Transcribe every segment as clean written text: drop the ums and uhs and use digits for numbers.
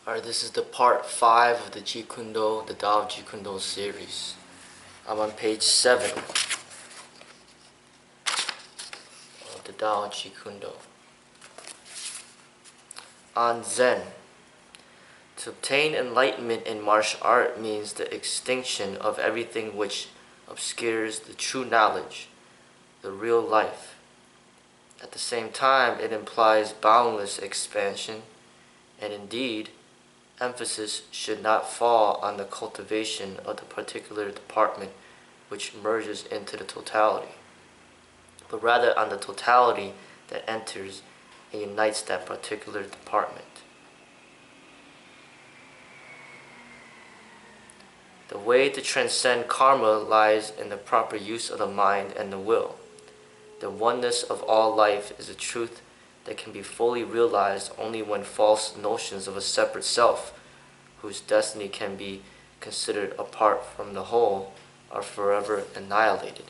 Alright, this is the part 5 of the Jeet Kune, the Tao of Jeet Kune series. I'm on page 7 of the Tao of Jeet Kune. On Zen. To obtain enlightenment in martial art means the extinction of everything which obscures the true knowledge, the real life. At the same time, it implies boundless expansion, and indeed, emphasis should not fall on the cultivation of the particular department which merges into the totality, but rather on the totality that enters and unites that particular department. The way to transcend karma lies in the proper use of the mind and the will. The oneness of all life is a truth that can be fully realized only when false notions of a separate self, whose destiny can be considered apart from the whole, are forever annihilated.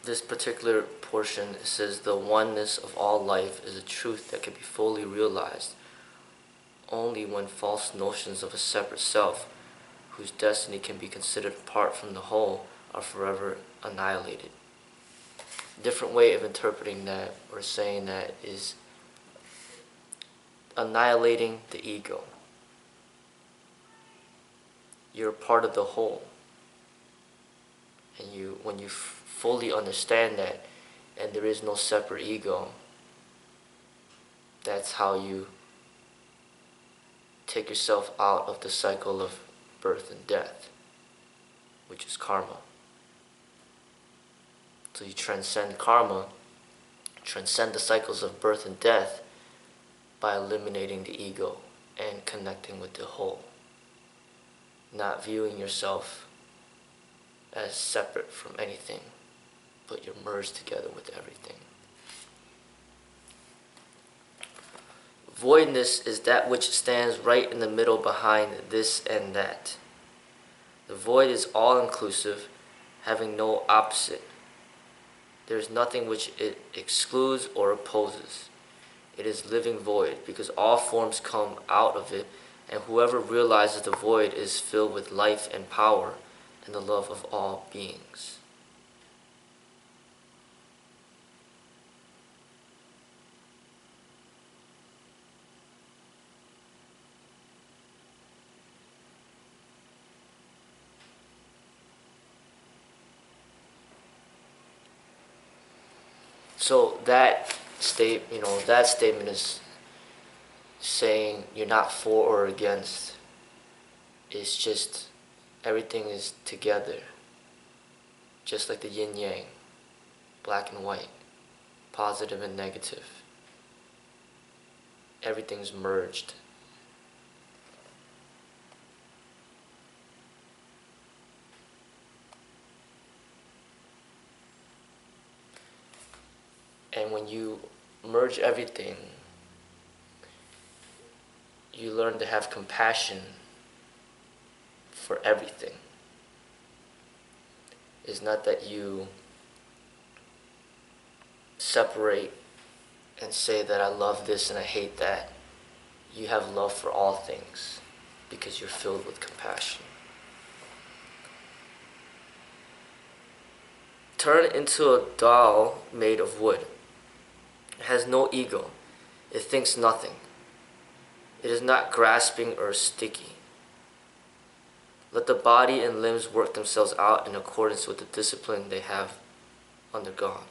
This particular portion says the oneness of all life is a truth that can be fully realized only when false notions of a separate self, whose destiny can be considered apart from the whole, are forever annihilated. A different way of interpreting that or saying that is annihilating the ego. You're a part of the whole. And when you fully understand that, and there is no separate ego, that's how you take yourself out of the cycle of birth and death, which is karma. So you transcend karma, transcend the cycles of birth and death by eliminating the ego and connecting with the whole, not viewing yourself as separate from anything, but you're merged together with everything. Voidness is that which stands right in the middle behind this and that. The void is all-inclusive, having no opposite. There is nothing which it excludes or opposes. It is living void, because all forms come out of it, and whoever realizes the void is filled with life and power and the love of all beings. So that statement is saying you're not for or against. It's just everything is together, just like the yin yang, black and white, positive and negative. Everything's merged. And when you merge everything, you learn to have compassion for everything. It's not that you separate and say that I love this and I hate that. You have love for all things because you're filled with compassion. Turn into a doll made of wood. It has no ego. It thinks nothing. It is not grasping or sticky. Let the body and limbs work themselves out in accordance with the discipline they have undergone.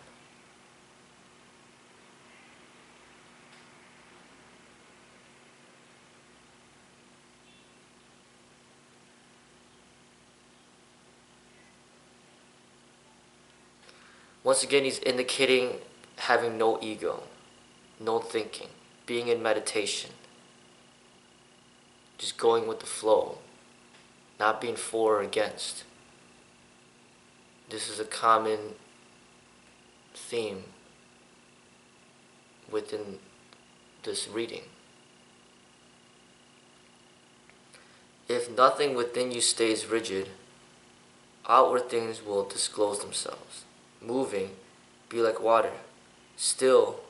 Once again, he's indicating having no ego, no thinking, being in meditation, just going with the flow, not being for or against. This is a common theme within this reading. If nothing within you stays rigid, outward things will disclose themselves. Moving, be like water. Still,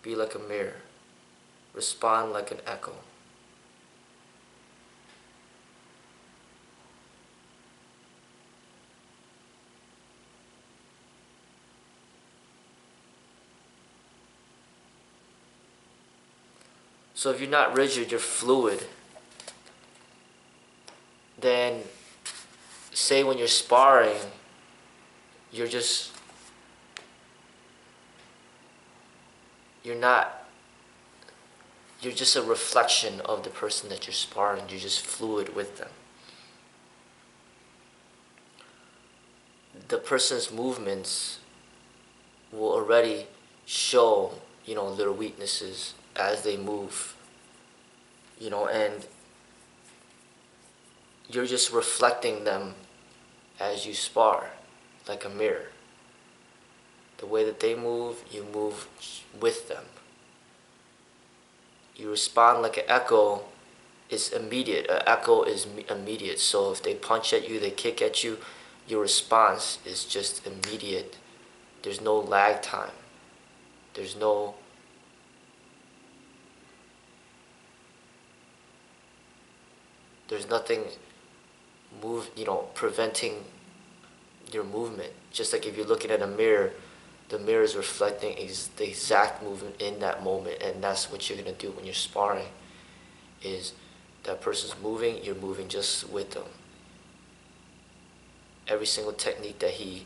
be like a mirror. Respond like an echo. So if you're not rigid, you're fluid, then say when you're sparring, you're just, you're just a reflection of the person that you're sparring. You're just fluid with them. The person's movements will already show, their weaknesses as they move, and you're just reflecting them as you spar, like a mirror. The way that they move, you move with them. You respond like an echo. Is immediate. An echo is immediate. So if they punch at you, they kick at you, your response is just immediate. There's no lag time. There's nothing preventing your movement. Just like if you're looking at a mirror, the mirror is reflecting the exact movement in that moment, and that's what you're going to do when you're sparring. Is that person's moving, you're moving just with them. Every single technique that he's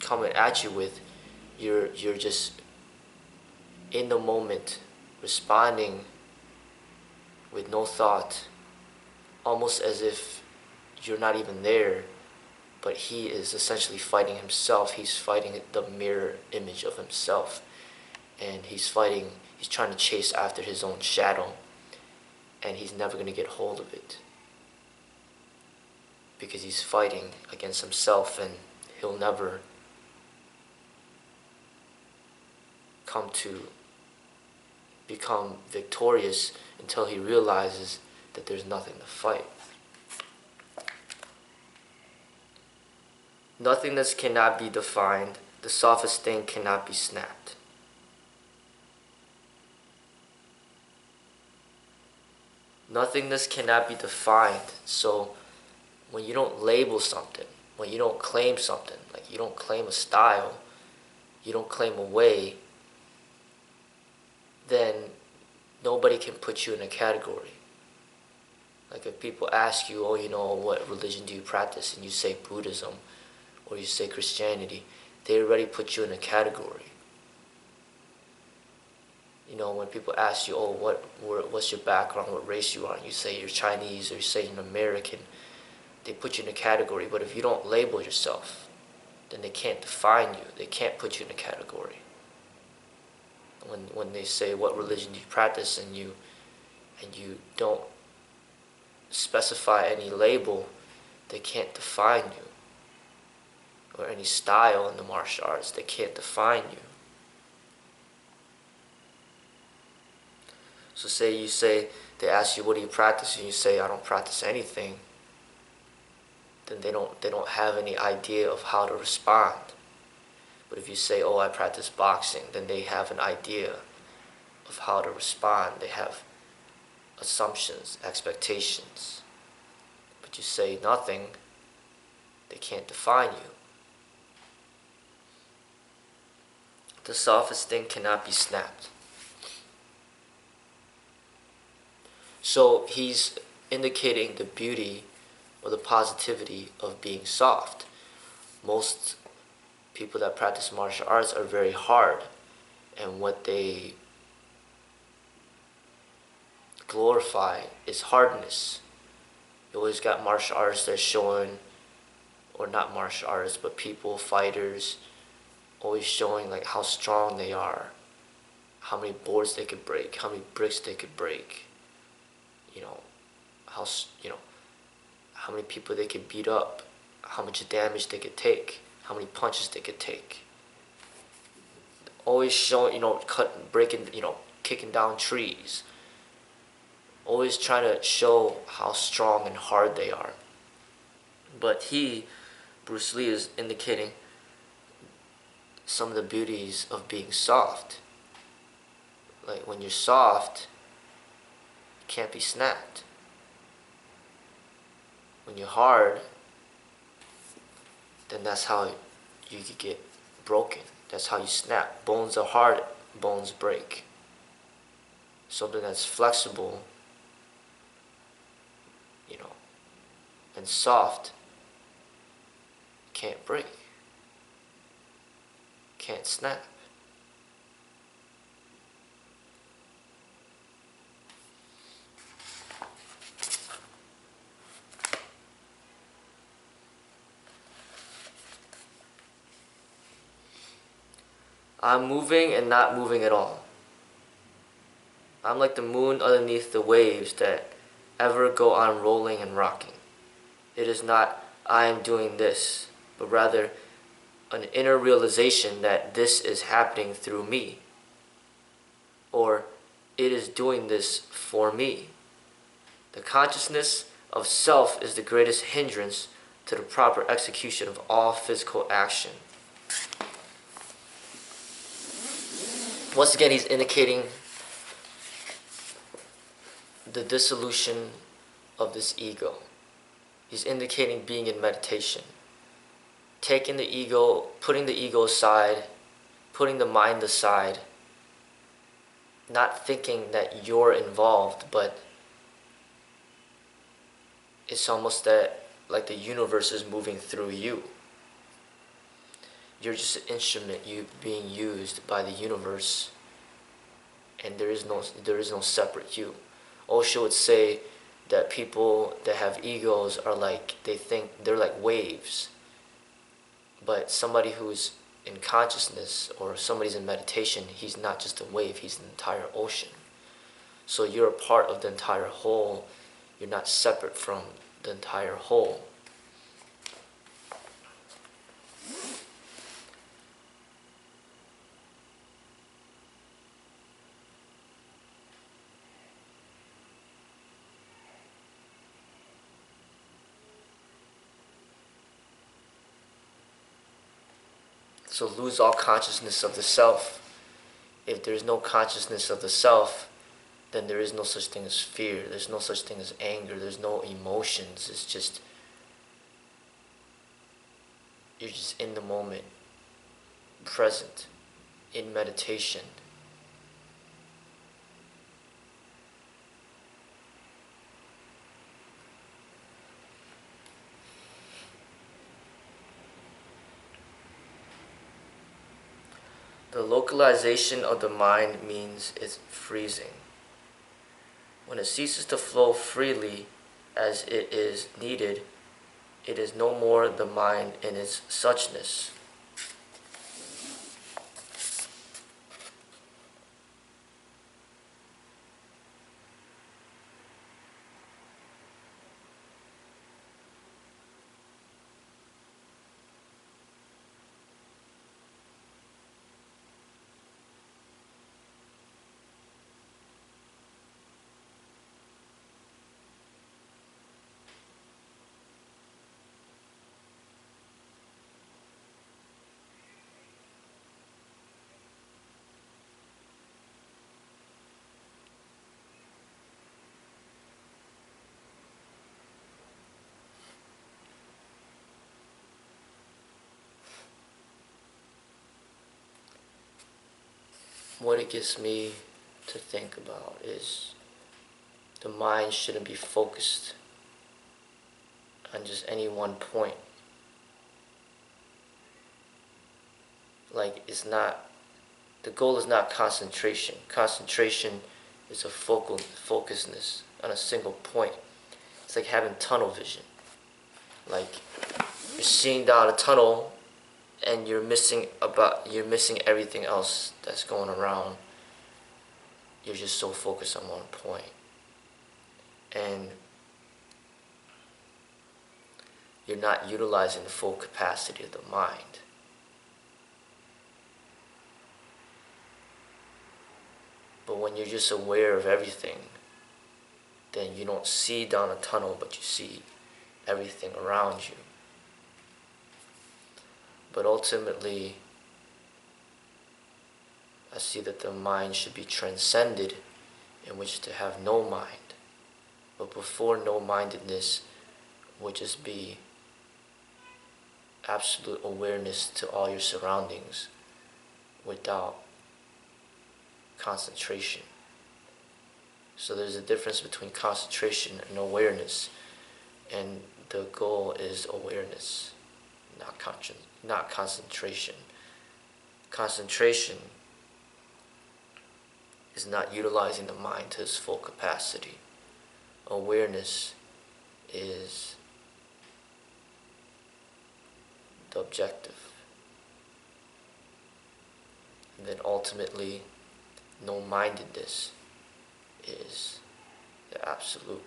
coming at you with, you're just in the moment, responding with no thought, almost as if you're not even there, but he is essentially fighting himself. He's fighting the mirror image of himself, and he's trying to chase after his own shadow, and he's never going to get hold of it because he's fighting against himself, and he'll never come to become victorious until he realizes that there's nothing to fight. Nothingness cannot be defined. The softest thing cannot be snapped. Nothingness cannot be defined. So when you don't label something, when you don't claim something, like you don't claim a style, you don't claim a way, then nobody can put you in a category. Like if people ask you, what religion do you practice? And you say Buddhism, or you say Christianity, they already put you in a category. When people ask you, what's your background, what race you are, and you say you're Chinese or you say you're American, they put you in a category. But if you don't label yourself, then they can't define you. They can't put you in a category. When they say, what religion do you practice, and you don't specify any label, they can't define you. Or any style in the martial arts, they can't define you. So they ask you, what do you practice? And you say, I don't practice anything. Then they don't have any idea of how to respond. But if you say, I practice boxing, then they have an idea of how to respond. They have assumptions, expectations. But you say nothing, they can't define you. The softest thing cannot be snapped. So he's indicating the beauty or the positivity of being soft. Most people that practice martial arts are very hard, and what they glorify is hardness. You always got martial artists that are showing or not martial artists, but people, fighters, always showing like how strong they are, how many boards they could break, how many bricks they could break, you know, how, you know, how many people they could beat up, how much damage they could take, how many punches they could take. Always showing, you know, breaking, you know, kicking down trees. Always trying to show how strong and hard they are. But Bruce Lee, is indicating some of the beauties of being soft. Like when you're soft, you can't be snapped. When you're hard, then that's how you could get broken. That's how you snap. Bones are hard, bones break. Something that's flexible, you know, and soft can't break, can't snap. I'm moving and not moving at all. I'm like the moon underneath the waves that ever go on rolling and rocking. It is not I am doing this, but rather an inner realization that this is happening through me, or it is doing this for me. The consciousness of self is the greatest hindrance to the proper execution of all physical action. Once again, he's indicating the dissolution of this ego. He's indicating being in meditation. Taking the ego, putting the ego aside, putting the mind aside, not thinking that you're involved, but it's almost that like the universe is moving through you. You're just an instrument being used by the universe, and there is no separate you. Osho would say that people that have egos are like, they think they're like waves, but somebody who's in consciousness or somebody's in meditation, he's not just a wave, he's an entire ocean. So you're a part of the entire whole. You're not separate from the entire whole. So lose all consciousness of the self. If there is no consciousness of the self, then there is no such thing as fear. There's no such thing as anger. There's no emotions. It's just, you're just in the moment, present, in meditation. The localization of the mind means it's freezing. When it ceases to flow freely as it is needed, it is no more the mind in its suchness. What it gets me to think about is the mind shouldn't be focused on just any one point. Like, it's not, the goal is not concentration. Concentration is a focusedness on a single point. It's like having tunnel vision. Like, you're seeing down a tunnel and you're missing everything else that's going around. You're just so focused on one point. And you're not utilizing the full capacity of the mind. But when you're just aware of everything, then you don't see down a tunnel, but you see everything around you. But ultimately, I see that the mind should be transcended, in which to have no mind. But before no-mindedness would just be absolute awareness to all your surroundings without concentration. So there's a difference between concentration and awareness, and the goal is awareness, not concentration. Concentration is not utilizing the mind to its full capacity. Awareness is the objective. And then ultimately, no-mindedness is the absolute.